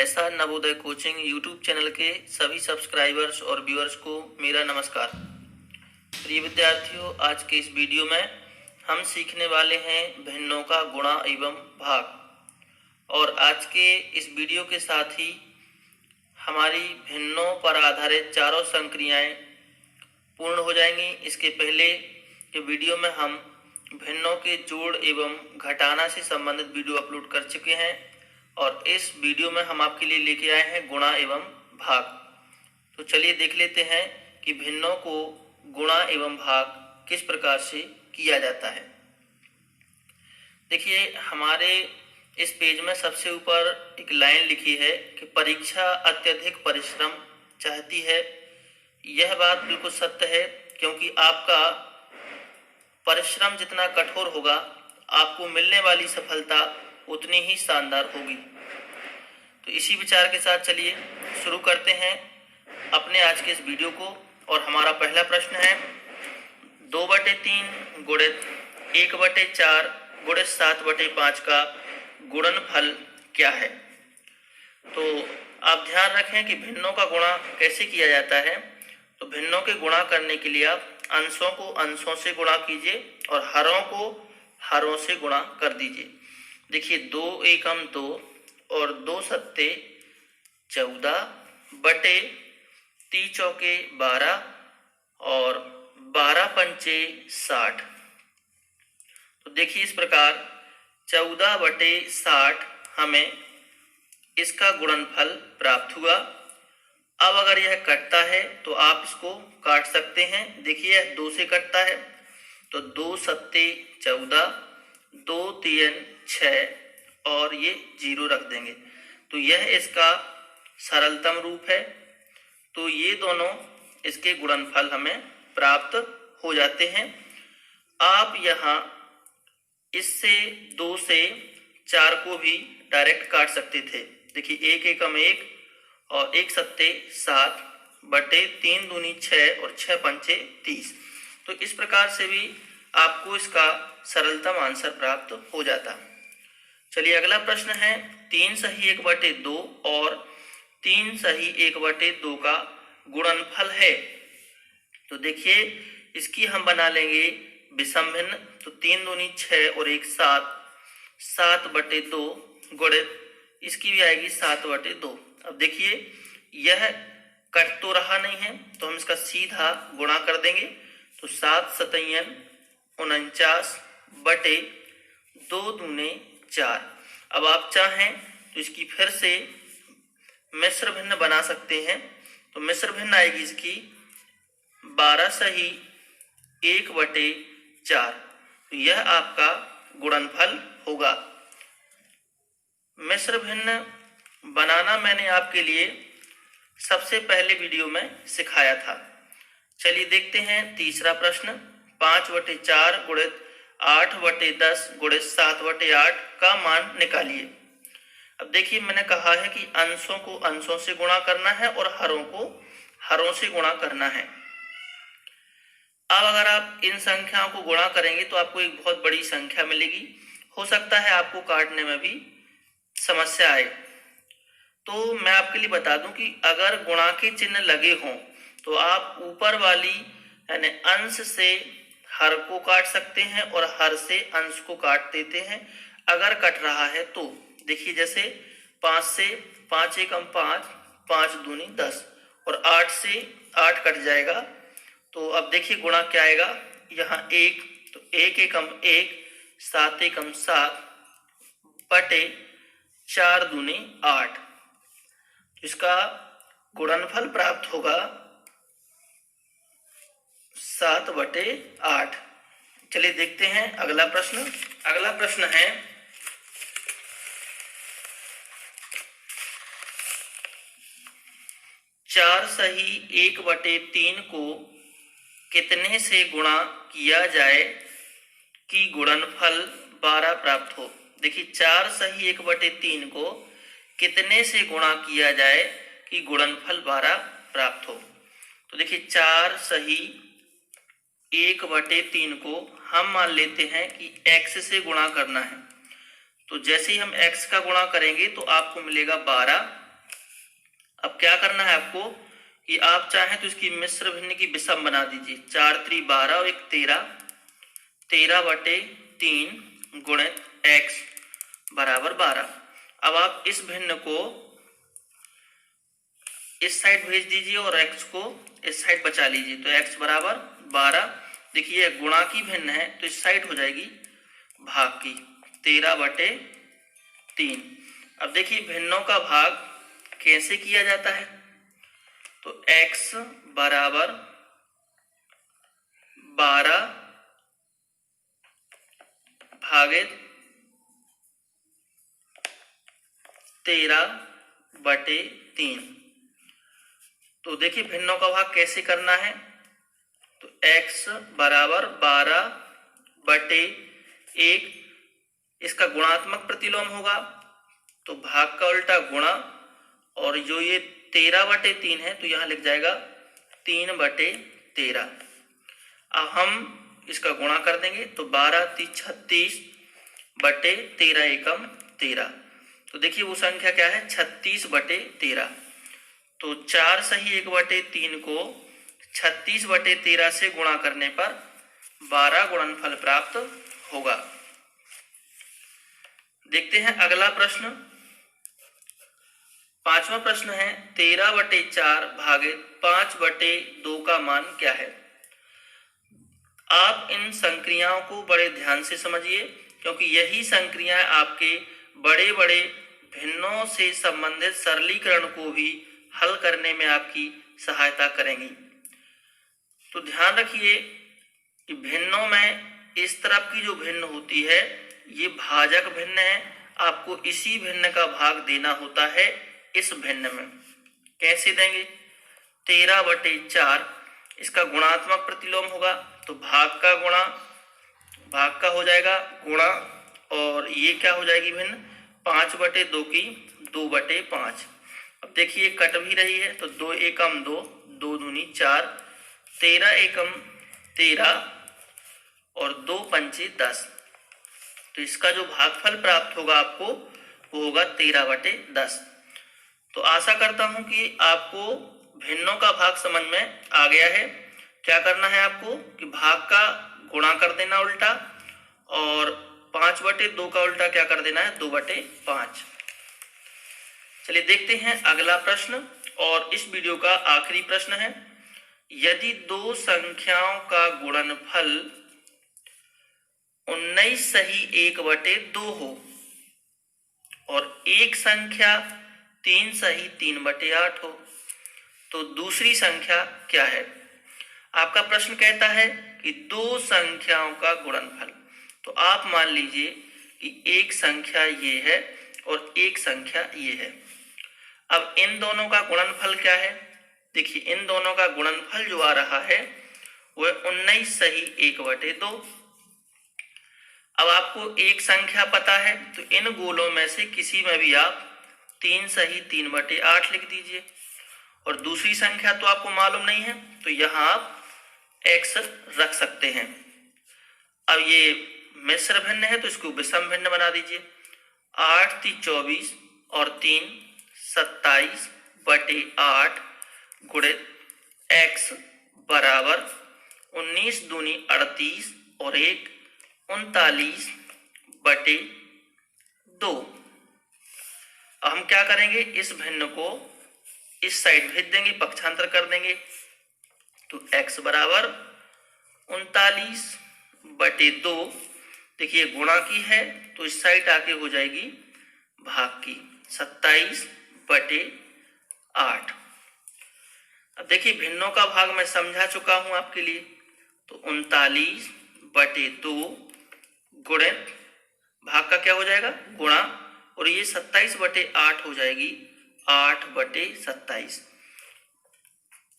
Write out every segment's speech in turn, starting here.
ऐसा Navodaya coaching YouTube channel के सभी सब्सक्राइबर्स और व्यूअर्स को मेरा नमस्कार। प्रिय विद्यार्थियों, आज के इस वीडियो में हम सीखने वाले हैं भिन्नों का गुणा एवं भाग। और आज के इस वीडियो के साथ ही हमारी भिन्नों पर आधारित चारों संक्रियाएं पूर्ण हो जाएंगी। इसके पहले के वीडियो में हम भिन्नों के जोड़ एवं घटाना से संबंधित वीडियो अपलोड कर चुके हैं और इस वीडियो में हम आपके लिए लेके आए हैं गुणा एवं भाग। तो चलिए देख लेते हैं कि भिन्नों को गुणा एवं भाग किस प्रकार से किया जाता है। देखिए, हमारे इस पेज में सबसे ऊपर एक लाइन लिखी है कि परीक्षा अत्यधिक परिश्रम चाहती है। यह बात बिल्कुल सत्य है, क्योंकि आपका परिश्रम जितना कठोर होगा, आपको मिलने वाली सफलता उतनी ही शानदार होगी। तो इसी विचार के साथ चलिए शुरू करते हैं अपने आज के इस वीडियो को। और हमारा पहला प्रश्न है 2/3 गुणित 1/4 गुणित 7/5 का गुणनफल क्या है। तो आप ध्यान रखें कि भिन्नों का गुणा कैसे किया जाता है। तो भिन्नों के गुणा करने के लिए आप अंशों को अंशों से गुणा कीजिए और हरों को हरों से गुणा कर दीजिए। देखिए, 2 एकम 2 और 2 सत्ते 14 बटे 3 चौके 12 और 12 पंचे 60। तो देखिए, इस प्रकार 14/60 हमें इसका गुणनफल प्राप्त हुआ। अब अगर यह कटता है तो आप इसको काट सकते हैं। देखिए, यह 2 से कटता है तो 2 सत्ते 14, 2 3 6 और ये 0 रख देंगे। तो यह इसका सरलतम रूप है। तो ये दोनों इसके गुणनफल हमें प्राप्त हो जाते हैं। आप यहाँ इससे 2 से 4 को भी डायरेक्ट काट सकते थे। देखिए, 1 एकम 1 और 1 सत्ते 7 बटे 3 दूनी 6 और 6 पंचे 30। तो इस प्रकार से भी आपको इसका सरलतम आंसर प्राप्त हो जाता। चलिए, अगला प्रश्न है 3 सही 1/2 और 3 सही 1/2 का गुणनफल है। तो देखिए, इसकी हम बना लेंगे विषम भिन्न। तो 3 दूनी 6 और 1 7, 7/2 गुणित इसकी भी आएगी 7/2। अब देखिए, यह कट तो रहा नहीं है तो हम इसका सीधा गुणा कर देंगे। तो 7 सतैयन 49 बटे 2 दूने 4। अब आप चाहें तो इसकी फिर से मिश्र भिन्न बना सकते हैं। तो मिश्र भिन्न आएगी इसकी 12 सही 1/4। तो यह आपका गुणनफल होगा। मिश्र भिन्न बनाना मैंने आपके लिए सबसे पहले वीडियो में सिखाया था। चलिए देखते हैं तीसरा प्रश्न। 5/4 गुणित 8/10 गुणित 7/8 का मान निकालिए। अब देखिए, मैंने कहा है कि अंशों को अंशों से गुणा करना है और हरों को हरों से गुणा करना है। अब अगर आप इन संख्याओं को गुणा करेंगे तो आपको एक बहुत बड़ी संख्या मिलेगी। हो सकता है आपको काटने में भी समस्या आए। तो मैं आपके लिए बता दूं कि अगर गुणा के चिन्ह लगे हों तो आप ऊपर वाली यानी अंश से हर को काट सकते हैं और हर से अंश को काट देते हैं अगर कट रहा है तो। देखिए, जैसे 5 से 5 एकम 5, 5 दूनी 10 और 8 से 8 कट जाएगा। तो अब देखिए गुणा क्या आएगा। यहाँ 1, तो 1 एकम 1, 7 एकम 7 बटे 4 दूनी 8। इसका गुणनफल प्राप्त होगा 7/8। चलिए देखते हैं अगला प्रश्न। अगला प्रश्न है 4 सही 1/3 को कितने से गुणा किया जाए कि गुणनफल 12 प्राप्त हो। देखिए, 4 सही 1/3 को कितने से गुणा किया जाए कि गुणनफल 12 प्राप्त हो। तो देखिए, 4 सही 1/3 को हम मान लेते हैं कि x से गुणा करना है। तो जैसे ही हम x का गुणा करेंगे तो आपको मिलेगा 12 अब क्या करना है आपको कि आप चाहें तो इसकी मिश्र भिन्न की विषम बना दीजिए। 4 3 12 और 1 13, 13/3 गुणित x बराबर 12। अब आप इस भिन्न को इस साइड भेज दीजिए और x को इस साइड बचा लीजिए, तो x बराबर 12। देखिए गुणा की भिन्न है तो इस साइड हो जाएगी भाग की, 13/3। अब देखिए भिन्नों का भाग कैसे किया जाता है, तो x बराबर 12 भागित 13/3। तो देखिए भिन्नों का भाग कैसे करना है, तो x बराबर 12/1, इसका गुणात्मक प्रतिलोम होगा तो भाग का उल्टा गुणा, और जो ये 13/3 है तो यहाँ लिख जाएगा 3/13। अब हम इसका गुणा कर देंगे तो 12 3 36/13 एकम 13। तो देखिए वो संख्या क्या है, 36/13। तो 4 सही 1/3 को 36/13 से गुणा करने पर 12 गुणनफल प्राप्त होगा। देखते हैं अगला प्रश्न। 5वां प्रश्न है 13/4 भागित 5/2 का मान क्या है। आप इन संक्रियाओं को बड़े ध्यान से समझिए, क्योंकि यही संक्रियाएं आपके बड़े बड़े भिन्नों से संबंधित सरलीकरण को भी हल करने में आपकी सहायता करेंगी। तो ध्यान रखिए कि भिन्नों में इस तरफ की जो भिन्न होती है ये भाजक भिन्न है, आपको इसी भिन्न का भाग देना होता है इस भिन्न में। कैसे देंगे, 13/4 इसका गुणात्मक प्रतिलोम होगा तो भाग का गुणा, भाग का हो जाएगा गुणा, और ये क्या हो जाएगी भिन्न, 5/2 की 2/5। अब देखिए कट भी रही है तो 2 एकम 2, 2 दूनी 4, 13 एकम 13 और 2 पंचे 10। तो इसका जो भागफल प्राप्त होगा आपको वो होगा 13/10। तो आशा करता हूं कि आपको भिन्नों का भाग समझ में आ गया है। क्या करना है आपको कि भाग का गुणा कर देना उल्टा, और 5/2 का उल्टा क्या कर देना है, 2/5। चलिए देखते हैं अगला प्रश्न, और इस वीडियो का आखिरी प्रश्न है। यदि दो संख्याओं का गुणनफल 19 सही 1/2 हो और एक संख्या 3 सही 3/8 हो, तो दूसरी संख्या क्या है। आपका प्रश्न कहता है कि दो संख्याओं का गुणनफल, तो आप मान लीजिए कि एक संख्या ये है और एक संख्या ये है। अब इन दोनों का गुणनफल क्या है, देखिए इन दोनों का गुणनफल जो आ रहा है वो 19 सही 1/2। अब आपको एक संख्या पता है तो इन गोलों में से किसी में भी आप 3 सही 3/8 लिख दीजिए, और दूसरी संख्या तो आपको मालूम नहीं है तो यहाँ आप x रख सकते हैं। अब ये मिश्र भिन्न है तो इसको विषम भिन्न बना दीजिए। 8 3 24 और 3 27/8 गुणित x बराबर 19 दूनी 38 और 1 39/2। अब हम क्या करेंगे, इस भिन्न को इस साइड भेज देंगे, पक्षांतर कर देंगे, तो x बराबर 39/2। देखिए गुणा की है तो इस साइड आके हो जाएगी भाग की, 27/8। अब देखिए भिन्नों का भाग मैं समझा चुका हूं आपके लिए, तो 39/2 गुणित भाग का क्या हो जाएगा गुणा, और ये 27/8 हो जाएगी 8/27।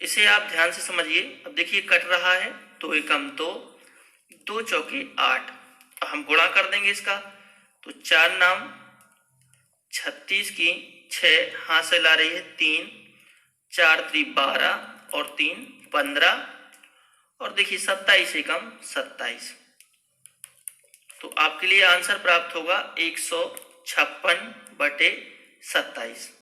इसे आप ध्यान से समझिए। अब देखिए कट रहा है, 2 एकम 2, 2 चौके 8। हम गुणा कर देंगे इसका, तो 4 नाम 36 की 6 हाथ से ला रही है 3, 4 3 12 और 3 15, और देखिए 27 एकम 27। तो आपके लिए आंसर प्राप्त होगा 156/27।